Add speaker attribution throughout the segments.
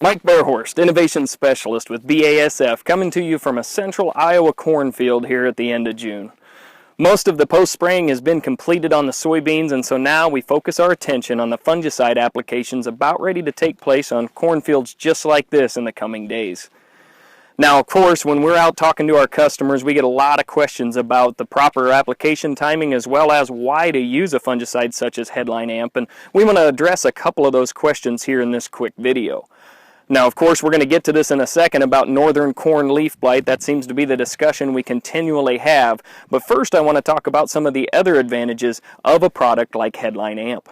Speaker 1: Mike Bearhorst, Innovation Specialist with BASF, coming to you from a central Iowa cornfield here at the end of June. Most of the post-spraying has been completed on the soybeans, and so now we focus our attention on the fungicide applications about ready to take place on cornfields just like this in the coming days. Now, of course, when we're out talking to our customers, we get a lot of questions about the proper application timing as well as why to use a fungicide such as HeadlineAMP, and we want to address a couple of those questions here in this quick video. Now, of course, we're going to get to this in a second about northern corn leaf blight. That seems to be the discussion we continually have. But first, I want to talk about some of the other advantages of a product like HeadlineAMP.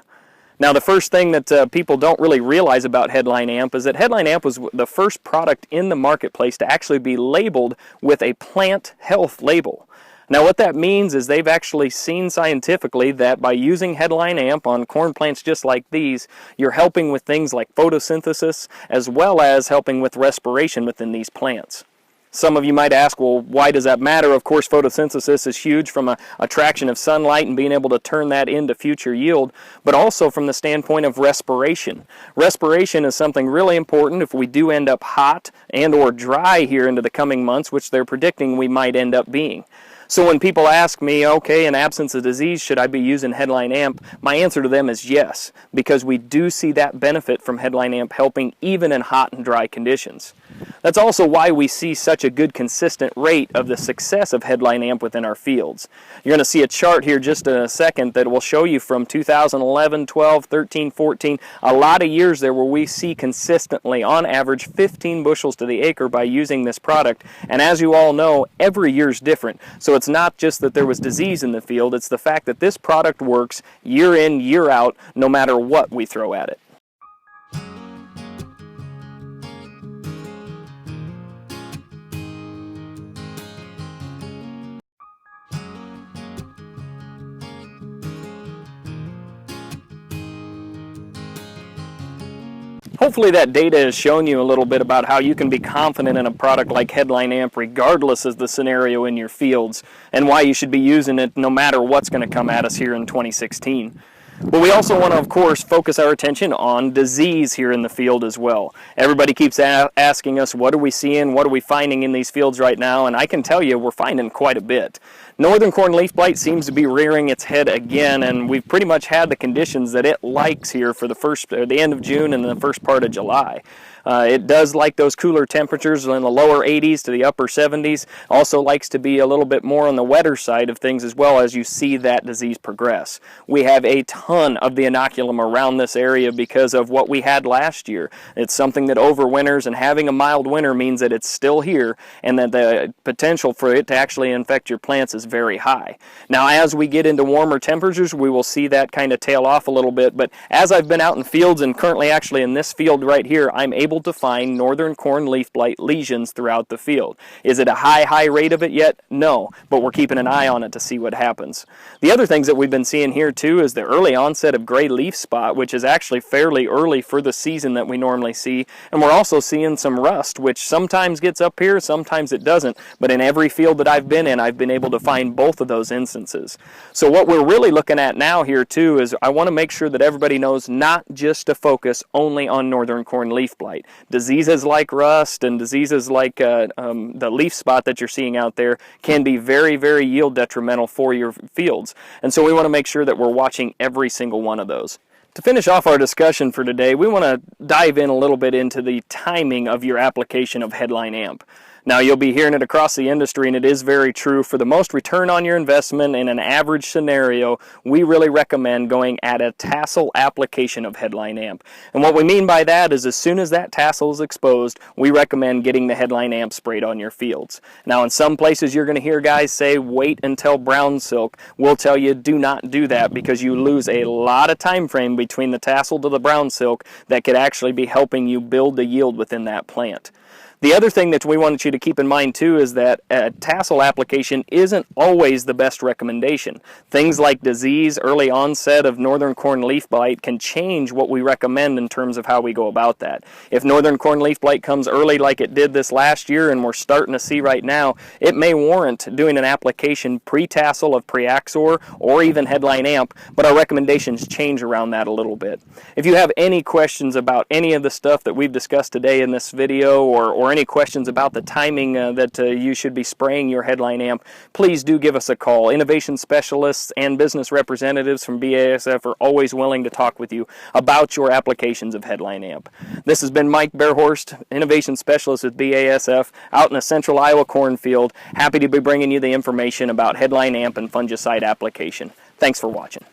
Speaker 1: Now, the first thing that people don't really realize about HeadlineAMP is that HeadlineAMP was the first product in the marketplace to actually be labeled with a plant health label. Now, what that means is they've actually seen scientifically that by using HeadlineAMP on corn plants just like these, you're helping with things like photosynthesis as well as helping with respiration within these plants. Some of you might ask, well, why does that matter? Of course, photosynthesis is huge from a attraction of sunlight and being able to turn that into future yield, but also from the standpoint of respiration. Respiration is something really important if we do end up hot and or dry here into the coming months, which they're predicting we might end up being. So when people ask me, okay, in absence of disease, should I be using HeadlineAMP? My answer to them is yes, because we do see that benefit from HeadlineAMP helping even in hot and dry conditions. That's also why we see such a good consistent rate of the success of HeadlineAMP within our fields. You're going to see a chart here just in a second that will show you from 2011, 12, 13, 14, a lot of years there where we see consistently, on average, 15 bushels to the acre by using this product. And as you all know, every year is different. So it's not just that there was disease in the field, it's the fact that this product works year in, year out, no matter what we throw at it. Hopefully that data has shown you a little bit about how you can be confident in a product like HeadlineAMP regardless of the scenario in your fields, and why you should be using it no matter what's going to come at us here in 2016. But we also want to, of course, focus our attention on disease here in the field as well. Everybody keeps asking us, what are we seeing, what are we finding in these fields right now, and I can tell you we're finding quite a bit. Northern corn leaf blight seems to be rearing its head again, and we've pretty much had the conditions that it likes here for the end of June and the first part of July. It does like those cooler temperatures in the lower 80s to the upper 70s. Also likes to be a little bit more on the wetter side of things as well as you see that disease progress. We have a ton of the inoculum around this area because of what we had last year. It's something that overwinters, and having a mild winter means that it's still here and that the potential for it to actually infect your plants is very high. Now, as we get into warmer temperatures, we will see that kind of tail off a little bit, but as I've been out in fields and currently actually in this field right here, I'm able to find northern corn leaf blight lesions throughout the field. Is it a high rate of it yet? No, but we're keeping an eye on it to see what happens. The other things that we've been seeing here too is the early onset of gray leaf spot, which is actually fairly early for the season that we normally see, and we're also seeing some rust, which sometimes gets up here, sometimes it doesn't, but in every field that I've been in, I've been able to find both of those instances. So what we're really looking at now here too is I want to make sure that everybody knows not just to focus only on northern corn leaf blight. Diseases like rust and diseases like the leaf spot that you're seeing out there can be very, very yield detrimental for your fields. And so we want to make sure that we're watching every single one of those. To finish off our discussion for today, we want to dive in a little bit into the timing of your application of HeadlineAMP. Now, you'll be hearing it across the industry, and it is very true. For the most return on your investment in an average scenario, we really recommend going at a tassel application of HeadlineAMP. And what we mean by that is as soon as that tassel is exposed, we recommend getting the HeadlineAMP sprayed on your fields. Now, in some places you're going to hear guys say, wait until brown silk. We'll tell you, do not do that because you lose a lot of time frame between the tassel to the brown silk that could actually be helping you build the yield within that plant. The other thing that we wanted you to keep in mind too is that a tassel application isn't always the best recommendation. Things like disease, early onset of northern corn leaf blight can change what we recommend in terms of how we go about that. If northern corn leaf blight comes early like it did this last year and we're starting to see right now, it may warrant doing an application pre-tassel of Preaxor or even HeadlineAMP, but our recommendations change around that a little bit. If you have any questions about any of the stuff that we've discussed today in this video, or any questions about the timing that you should be spraying your HeadlineAMP, please do give us a call. Innovation specialists and business representatives from BASF are always willing to talk with you about your applications of HeadlineAMP. This has been Mike Bearhorst, Innovation Specialist with BASF, out in a central Iowa cornfield. Happy to be bringing you the information about HeadlineAMP and fungicide application. Thanks for watching.